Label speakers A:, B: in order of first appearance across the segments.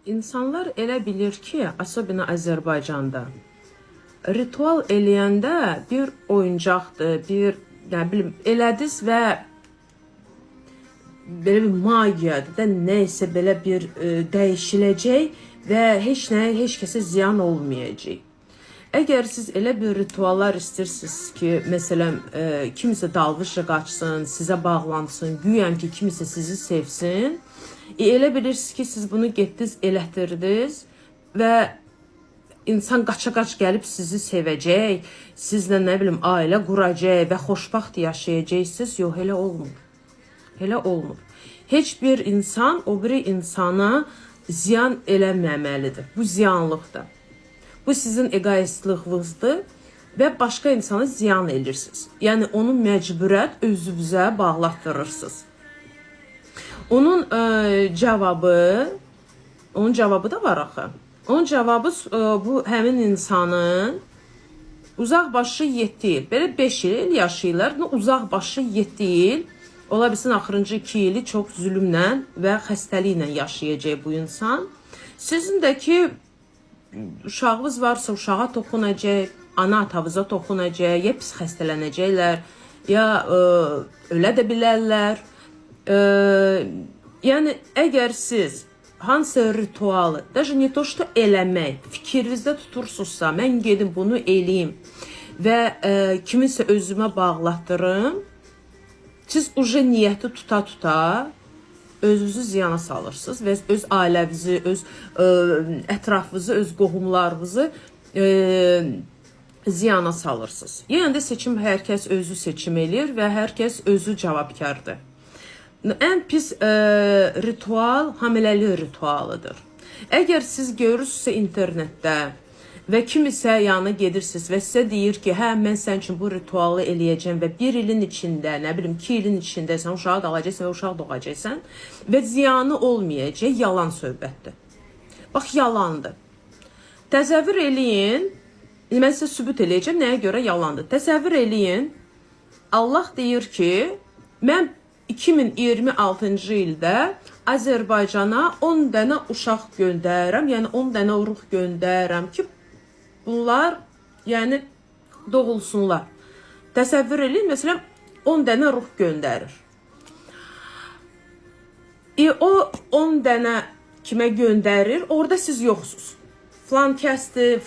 A: İnsanlar elə bilir ki, особенно Azərbaycanda, ritual eləyəndə bir oyuncaqdır, bir, nə bilim, elədiniz və belə bir magiyadır da, nəysə belə bir dəyişiləcək və heç kəsə ziyan olmayacaq. Əgər siz elə bir rituallar istəyirsiniz ki, məsələn, kimisə dalğıçla qaçsın, sizə bağlansın, güyəm ki, kimisə sizi sevsin, elə bilirsiniz ki, siz bunu getdiniz, elətdirdiniz və insan qaça-qaç gəlib sizi sevəcək, sizlə, nə bilim, ailə quracaq və xoşbaxt yaşayacaqsınız. Yox, elə olmur. Elə olmur. Heç bir insan o biri insana ziyan eləməməlidir. Bu ziyanlıqdır. Bu sizin egoistlığınızdır və başqa insana ziyan edirsiniz. Yəni, onu məcburət özünüzə bağlatdırırsınız. Onun cavabı da var axı. Onun cavabı bu həmin insanın uzaqbaşı 7 il, belə 5 il yaşayırlar, uzaqbaşı 7 il, ola bilsin axırıncı 2 ili çox zülümlə və xəstəliklə yaşayacaq bu insan. Sizin də ki, uşağınız varsa uşağa toxunacaq, ana atavıza toxunacaq, ya pis xəstələnəcəklər, ya ölə də bilərlər. Yəni, əgər siz hansısa ritualı, даже не то, что eləmək, fikrinizdə tutursunuzsa, mən gedim bunu eləyim və kiminsə özümə bağlatdırım, siz uje niyyəti tuta-tuta özünüzü ziyana salırsınız və öz ailənizi, öz ətrafınızı, öz qohumlarınızı ziyana salırsınız. Yəni də seçim hər kəs özü seçim eləyir və hər kəs özü cavabkardır. Ən pis ritual hamiləlik ritualıdır. Əgər siz görürsünüzsə internetdə və kimisə yanına gedirsiniz və sizə deyir ki, hə, mən sənin üçün bu ritualı eləyəcəm və 1 ilin içində, nə bilim, 2 ilin içində sən uşağı qalacaqsan və uşaq doğacaqsan və ziyanı olmayacaq, yalan söhbətdir. Bax, yalandır. Təsəvvür eləyin, mən sizə sübut eləyəcəm, nəyə görə yalandır. Təsəvvür eləyin, Allah deyir ki, mən 2026-cı ildə Azərbaycana 10 dənə uşaq göndərirəm, yəni 10 dənə ruh göndərirəm ki, bunlar, yəni, doğulsunlar. Təsəvvür eləyin, məsələn, 10 dənə ruh göndərir. O 10 dənə kimə göndərir, orada siz yoxsuz. Filan kəsdir,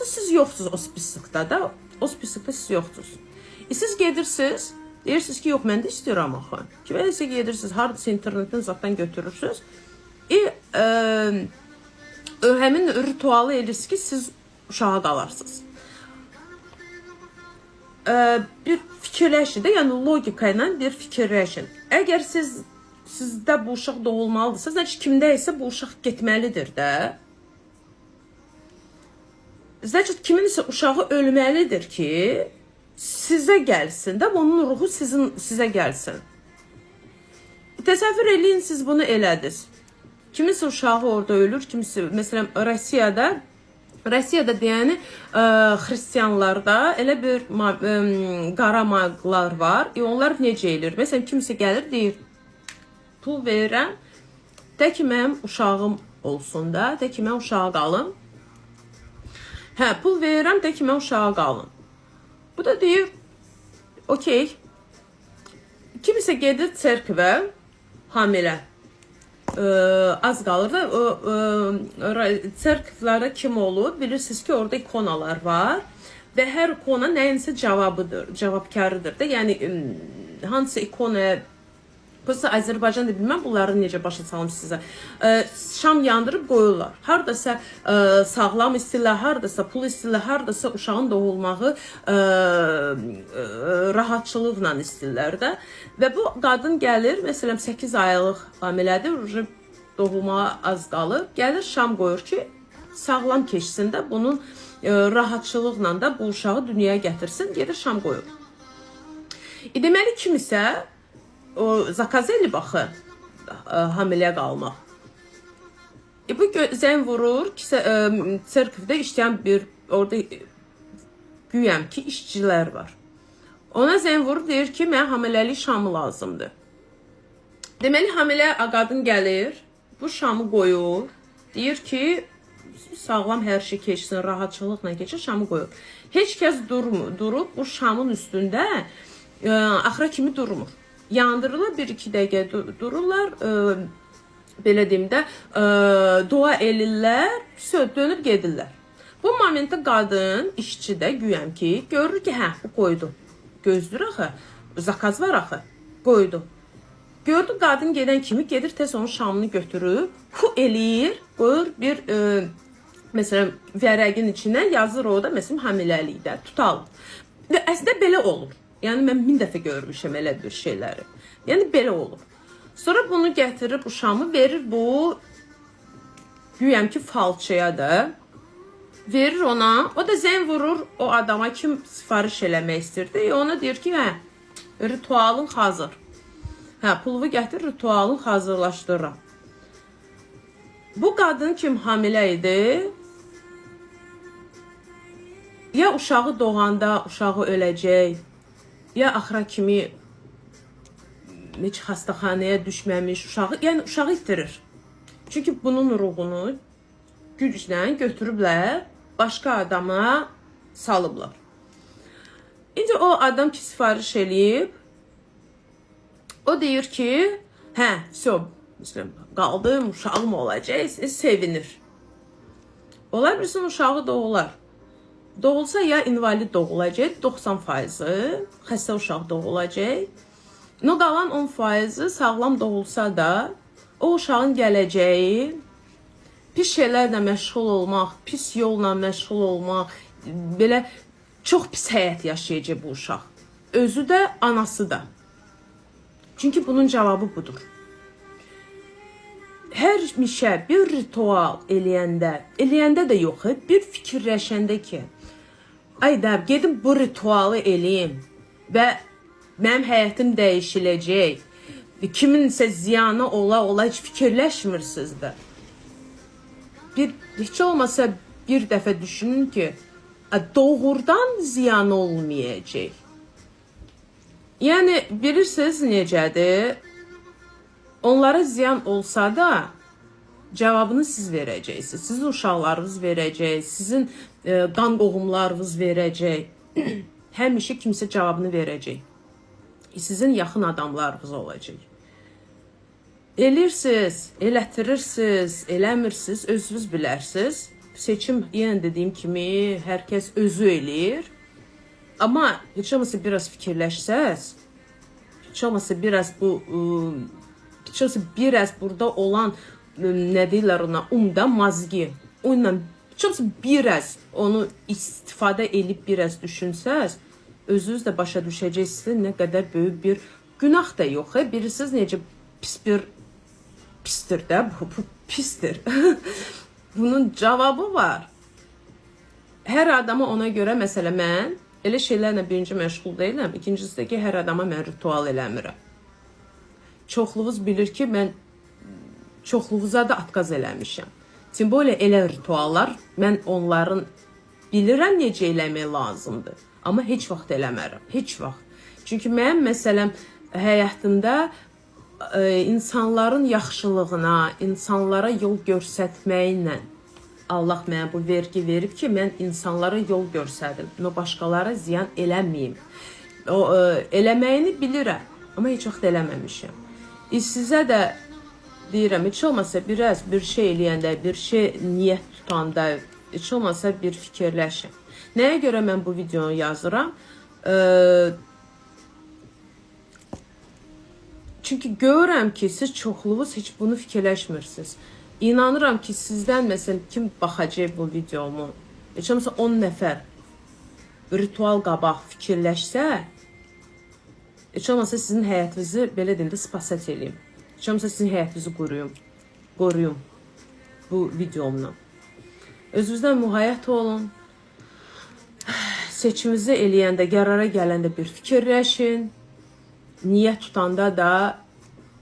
A: siz yoxsuz o spesiflikdə də, o spesiflikdə siz yoxsuz. Siz gedirsiniz, deyirsiniz ki, yox, mən də istəyirəm axı. Kimə isə gedirsiniz, haradasa internetdən zaten götürürsünüz. Həmin ritualı edirsiniz ki, siz uşağa qalarsınız. Bir fikirləşin də, yəni logika ilə bir fikirləşin. Əgər sizdə bu uşaq doğulmalıdırsa, значит, kimdə isə bu uşaq getməlidir də. Значит, kimin isə uşağı ölməlidir ki, sizə gəlsin də, onun ruhu sizə gəlsin. Təsəvvür eləyin, siz bunu elədiniz. Kiminsə uşağı orada ölür, kiminsə, məsələn, Rusiyada deyəni, xristiyanlarda elə bir qara maqlar var. Onlar necə eləyir? Məsələn, kimsə gəlir, deyir, pul verirəm, də ki, mənim uşağım olsun da, də ki, mən uşağa qalım. Hə, pul verirəm, də ki, mən uşağa qalım. Bu da deyir, okey, kimisə gedir çərkvə, hamilə, az qalır da, çərkvlərdə kim olur, bilirsiniz ki, orada ikonalar var və hər ikona nəyinsə cavabkarıdır da, yəni, hansısa ikonaya, Azərbaycanda bilməm, bunları necə başa salım sizə. Şam yandırıb qoyurlar. Haradasa sağlam istəyirlər, haradasa pul istəyirlər, haradasa uşağın doğulmağı rahatçılıqla istəyirlər də. Və bu qadın gəlir, məsələn, 8 aylıq hamilədir, doğulmağa az qalıb, gəlir şam qoyur ki, sağlam keçsin də, bunun rahatçılıqla da bu uşağı dünyaya gətirsin, gedir şam qoyur. Deməli, kimisə o zakaz eli baxı hamilə qalmaq. Bu zəng vurur ki, çərkvdə işləyən bir, orada güyəm ki, işçilər var. Ona zəng vurur, deyir ki, mən hamiləlik şamı lazımdır. Deməli, hamilə qadın gəlir, bu şamı qoyur Deyir ki, sağlam hər şey keçsin, rahatçılıqla keçsin, şamı qoyur. Heç kəs durub bu şamın üstündə axıra kimi durmur. Yandırırlar, 1-2 dəqiqə dururlar, belə deyim də, dua elirlər, dönüb gedirlər. Bu momentdə qadın, işçi də güyəm ki, görür ki, hə, bu qoydu. Gözlür axı, zakaz var axı, qoydu. Gördü qadın gedən kimi gedir, tez onun şamını götürüb, eləyir, qoyur bir, məsələn, vərəqin içinə yazır o da, məsələn, hamiləlikdə, tutalım. Və əslində belə olur. Yəni, mən 1000 dəfə görmüşəm elə bir şeyləri. Yəni, belə olur. Sonra bunu gətirir, bu şamı verir bu, güyəm ki, falçıya da, verir ona, o da zəng vurur o adama kim sifariş eləmək istirdi. Ona deyir ki, hə, ritualın hazır. Hə, pulumu gətir, ritualın hazırlaşdırıram. Bu qadın kim hamilə idi, ya uşağı doğanda uşağı öləcək, ya axıra kimi heç xəstəxanaya düşməmiş uşağı, yəni uşağı itirir. Çünki bunun ruhunu güclə götürüblər, başqa adama salıblar. İndi o adam ki sifariş eləyib, o deyir ki, hə, məsələn, qaldım, uşağım olacaq, sevinir. Ola bilsin uşağı doğular. Doğulsa ya invalid doğulacaq, 90%, xəstə uşaq doğulacaq. Qalan 10% sağlam doğulsa da, o uşağın gələcəyi, pis şeylərlə məşğul olmaq, pis yolla məşğul olmaq, belə çox pis həyat yaşayacaq bu uşaq. Özü də, anası da. Çünki bunun cavabı budur. Hər mişə bir ritual eləyəndə də yox, bir fikirləşəndə ki, ay da, gedim bu ritualı eləyim və mənim həyatım dəyişiləcək, kiminsə ziyanı ola heç fikirləşmirsiniz də. Heç olmasa bir dəfə düşünün ki, doğrudan ziyanı olmayacaq. Yəni, bilirsiniz necədir? Onlara ziyan olsa da cavabını siz verəcəksiniz. Sizin uşaqlarınız verəcək, sizin qan qohumlarınız verəcək. Həmişə kimsə cavabını verəcək. Sizin yaxın adamlarınız olacaq. Eləyirsiniz, elətdirirsiniz, eləmirsiniz, özünüz bilərsiniz. Seçim, yenə dediyim kimi, hər kəs özü eləyir. Amma heç olmasa biraz fikirləşsəz, heç olmasa biraz biraz burada olan, nə deyirlər ona, mazgi, onunla heç olmasa biraz onu istifadə edib biraz düşünsəz, özünüz də başa düşəcəksiniz, nə qədər böyük bir günah da yox. Bilirsiniz necə pisdir də, bu pisdir. Bunun cavabı var. Hər adama ona görə, məsələ mən, elə şeylərlə birinci məşğul deyiləm, ikincisi də ki, hər adama mən ritual eləmirəm. Çoxluğunuz bilir ki, mən çoxluğunuza da atqaz eləmişəm. Timboyla elə rituallar, mən onların bilirəm necə eləmək lazımdır. Amma heç vaxt eləmərəm, heç vaxt. Çünki mənim məsələm həyatımda insanların yaxşılığına, insanlara yol göstərməklə Allah mənə bu vergi verib ki, mən insanlara yol göstərdim. Başqalara ziyan eləməyim. Eləməyini bilirəm, amma heç vaxt eləməmişəm. Sizə də deyirəm, heç olmasa biraz bir şey eləyəndə, bir şey niyyət tutanda, heç olmasa bir fikirləşin. Nəyə görə mən bu videonu yazıram? Çünki görürəm ki, siz çoxluğunuz heç bunu fikirləşmirsiniz. İnanıram ki, sizdən məsələn kim baxacaq bu videomu, heç olmasa 10 nəfər ritual qabaq fikirləşsə, heç olmasa sizin həyatınızı belə deyim də spasət eləyim. Heç olmasa sizin həyatınızı qoruyum bu videomla. Özünüzdən mühayət olun. Seçimizi eləyəndə, qərara gələndə bir fikirləşin. Niyyət tutanda da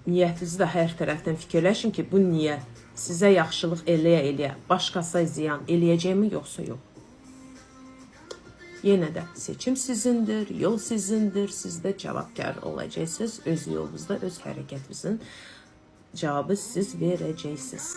A: niyyətinizi də hər tərəfdən fikirləşin ki, bu niyyət sizə yaxşılıq eləyə, başqasına ziyan eləyəcəkmi, yoxsa yox. Yenə də seçim sizindir, yol sizindir, siz də cavabkar olacaqsınız. Öz yolunuzda, öz hərəkətinizin cavabı siz verəcəksiniz.